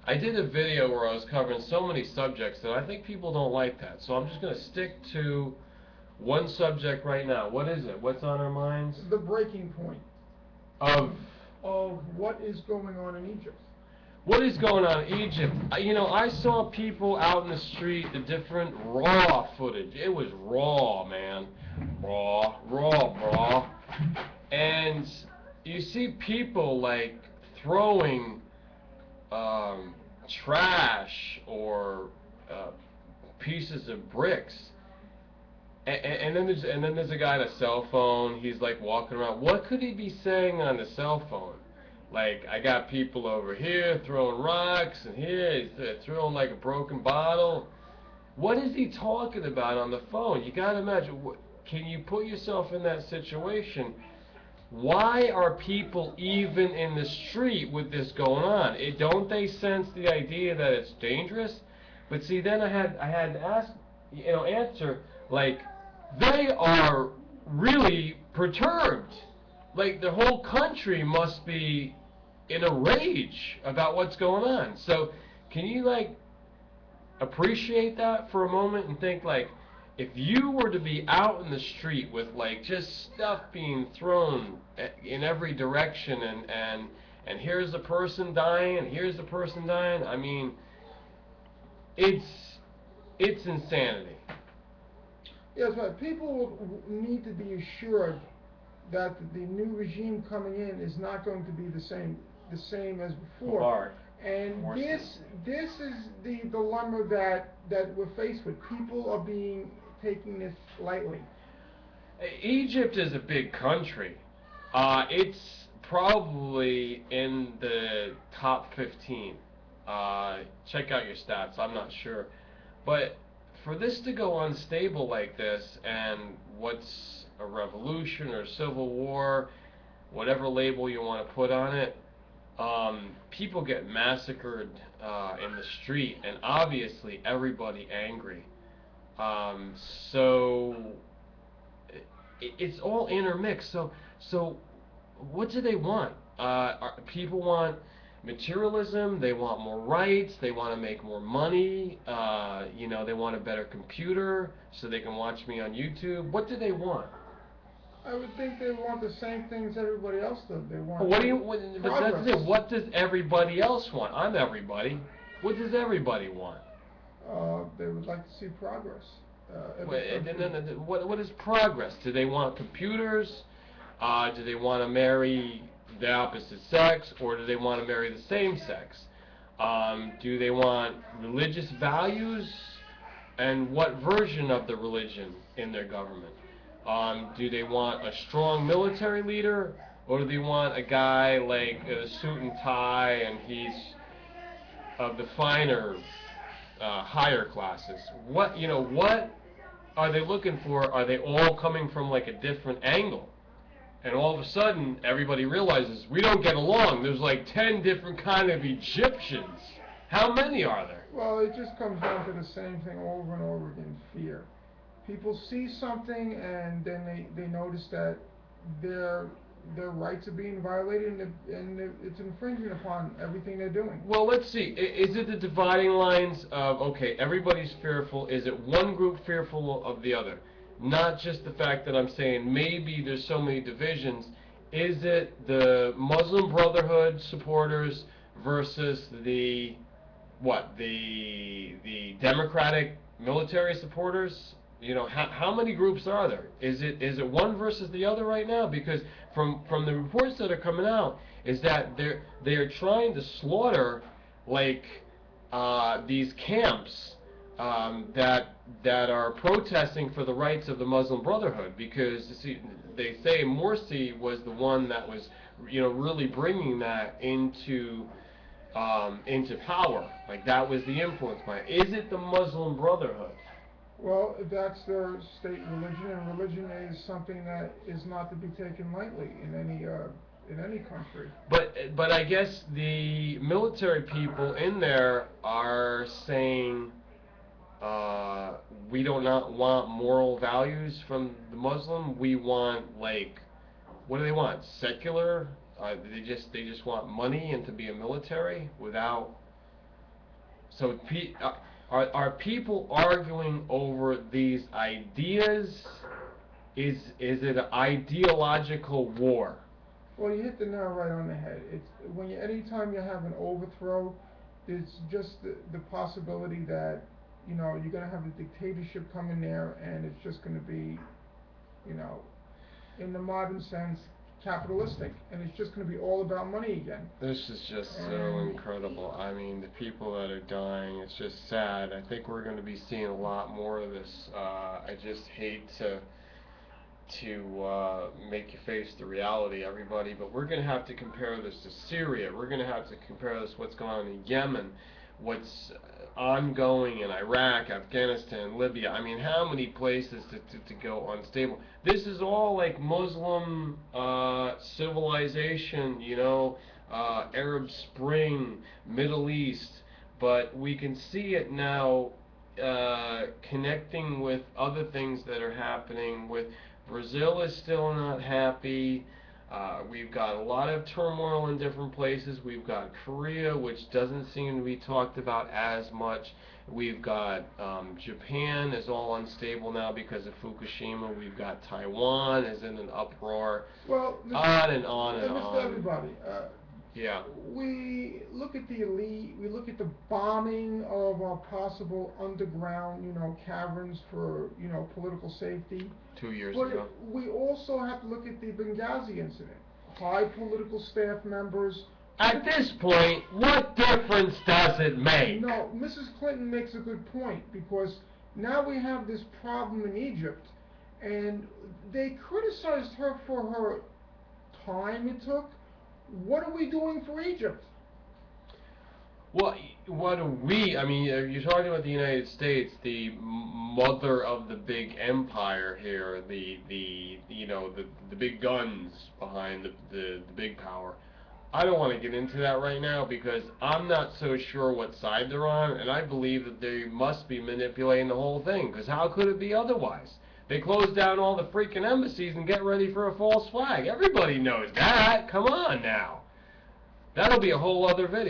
I did a video where I was covering so many subjects that I think people don't like that. So I'm just going to stick to one subject right now. What is it? What's on our minds? The breaking point Of what is going on in Egypt. What is going on in Egypt? You know, I saw people out in the street, the different raw footage. It was raw, man. Raw. And you see people like throwing trash or pieces of bricks. And then there's a guy on a cell phone. He's like walking around. What could he be saying on the cell phone? Like, I got people over here throwing rocks, and here he's throwing like a broken bottle. What is he talking about on the phone? You gotta imagine. Can you put yourself in that situation? Why are people even in the street with this going on? Don't they sense the idea that it's dangerous? But see, then I had to ask, answer, like, they are really perturbed. Like, the whole country must be in a rage about what's going on. So can you like appreciate that for a moment and think, like, if you were to be out in the street with like just stuff being thrown in every direction, and here's a person dying, and here's a person dying, I mean, it's insanity. Yes, but people need to be assured that the new regime coming in is not going to be the same as before. And this is the dilemma that we're faced with. People are taking this lightly. Egypt is a big country. It's probably in the top 15. Check out your stats. I'm not sure, but for this to go unstable like this, and what's a revolution or civil war, whatever label you want to put on it, people get massacred in the street, and obviously everybody angry. So it's all intermixed. So what do they want? People want materialism. They want more rights. They want to make more money. They want a better computer so they can watch me on YouTube. What do they want? I would think they want the same things everybody else does. They want. But that's it. What does everybody else want? I'm everybody. What does everybody want? They would like to see progress. What is progress? Do they want computers? Do they want to marry the opposite sex, or do they want to marry the same sex? Do they want religious values, and what version of the religion in their government? Do they want a strong military leader, or do they want a guy like a suit and tie, and he's of the finer, higher classes? What are they looking for? Are they all coming from like a different angle? And all of a sudden, everybody realizes we don't get along. There's like 10 different kind of Egyptians. How many are there? Well, it just comes down to the same thing over and over again: fear. People see something, and then they notice that their rights are being violated, and it's infringing upon everything they're doing. Well, let's see. Is it the dividing lines of, okay, everybody's fearful? Is it one group fearful of the other? Not just the fact that I'm saying maybe there's so many divisions. Is it the Muslim Brotherhood supporters versus the Democratic military supporters? How many groups are there? Is it one versus the other right now? Because from the reports that are coming out, is that they are trying to slaughter like these camps that are protesting for the rights of the Muslim Brotherhood, because they say Morsi was the one that was really bringing that into power. Like, that was the influence by it. Is it the Muslim Brotherhood? Well, that's their state religion, and religion is something that is not to be taken lightly in any country. But I guess the military people in there are saying we do not want moral values from the Muslim. We want, like, what do they want? Secular? They just want money and to be a military without So are people arguing over these ideas? Is it an ideological war? Well, you hit the nail right on the head. It's anytime you have an overthrow, there's just the possibility that you're going to have a dictatorship come in there, and it's just going to be, in the modern sense, capitalistic, and it's just going to be all about money again. This is just so incredible. I mean, the people that are dying, it's just sad. I think we're going to be seeing a lot more of this. I just hate to make you face the reality, everybody, but we're going to have to compare this to Syria. We're going to have to compare this to what's going on in Yemen, what's ongoing in Iraq, Afghanistan, Libya. I mean, how many places to go unstable? This is all like Muslim civilization, Arab Spring, Middle East, but we can see it now connecting with other things that are happening. With Brazil is still not happy. We've got a lot of turmoil in different places. We've got Korea, which doesn't seem to be talked about as much. We've got Japan is all unstable now because of Fukushima. We've got Taiwan is in an uproar. Well, on and on and on. Everybody. Yeah. We look at the elite. We look at the bombing of possible underground, caverns for, political safety. 2 years but ago. We also have to look at the Benghazi incident. High political staff members. At this point, what difference does it make? No, Mrs. Clinton makes a good point, because now we have this problem in Egypt, and they criticized her for her time it took. What are we doing for Egypt? Well, what do we? I mean, you're talking about the United States, the mother of the big empire here, the big guns behind the big power. I don't want to get into that right now because I'm not so sure what side they're on, and I believe that they must be manipulating the whole thing, because how could it be otherwise? They close down all the freaking embassies and get ready for a false flag. Everybody knows that. Come on now. That'll be a whole other video.